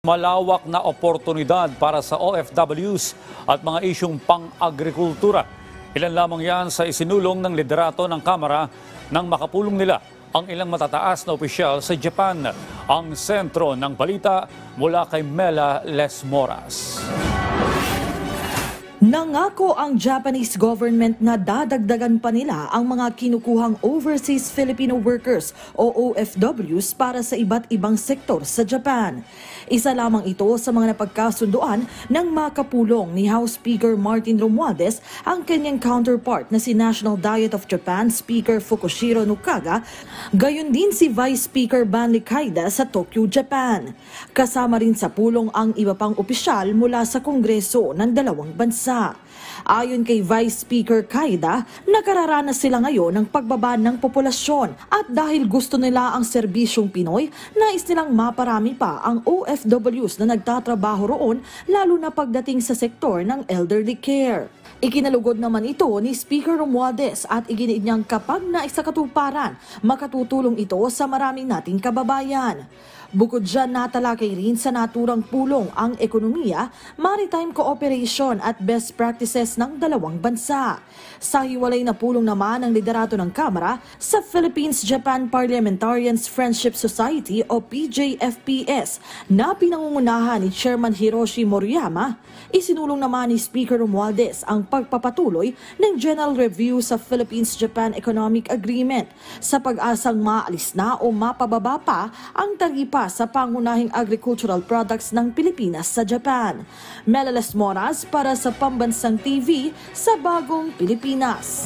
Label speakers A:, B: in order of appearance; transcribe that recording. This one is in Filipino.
A: Malawak na oportunidad para sa OFWs at mga isyong pang-agrikultura. Ilan lamang yan sa isinulong ng liderato ng Kamara nang makapulong nila ang ilang matataas na opisyal sa Japan. Ang sentro ng balita mula kay Mela Lesmoras.
B: Nangako ang Japanese government na dadagdagan pa nila ang mga kinukuhang overseas Filipino workers o OFWs para sa iba't ibang sektor sa Japan. Isa lamang ito sa mga napagkasunduan ng makapulong ni House Speaker Martin Romualdez ang kanyang counterpart na si National Diet of Japan Speaker Fukushiro Nukaga, gayon din si Vice Speaker Banli Kaida sa Tokyo, Japan. Kasama rin sa pulong ang iba pang opisyal mula sa Kongreso ng dalawang bansa. Ayon kay Vice Speaker Kaida, nakararanas sila ngayon ng pagbaba ng populasyon at dahil gusto nila ang serbisyong Pinoy, nais nilang maparami pa ang OFWs na nagtatrabaho roon lalo na pagdating sa sektor ng elderly care. Ikinalugod naman ito ni Speaker Romualdez at iginiit niyang kapag naisakatuparan, makatutulong ito sa maraming nating kababayan. Bukod dyan, natalakay rin sa naturang pulong ang ekonomiya, maritime cooperation at best practices ng dalawang bansa. Sa hiwalay na pulong naman ng liderato ng Kamara sa Philippines-Japan Parliamentarians Friendship Society o PJFPS na pinangungunahan ni Chairman Hiroshi Moriyama, isinulong naman ni Speaker Romualdez ang pagpapatuloy ng General Review sa Philippines-Japan Economic Agreement sa pag-asang maalis na o mapababa pa ang taripa sa pangunahing agricultural products ng Pilipinas sa Japan. Mela Lesmoras para sa Pambansang TV sa Bagong Pilipinas.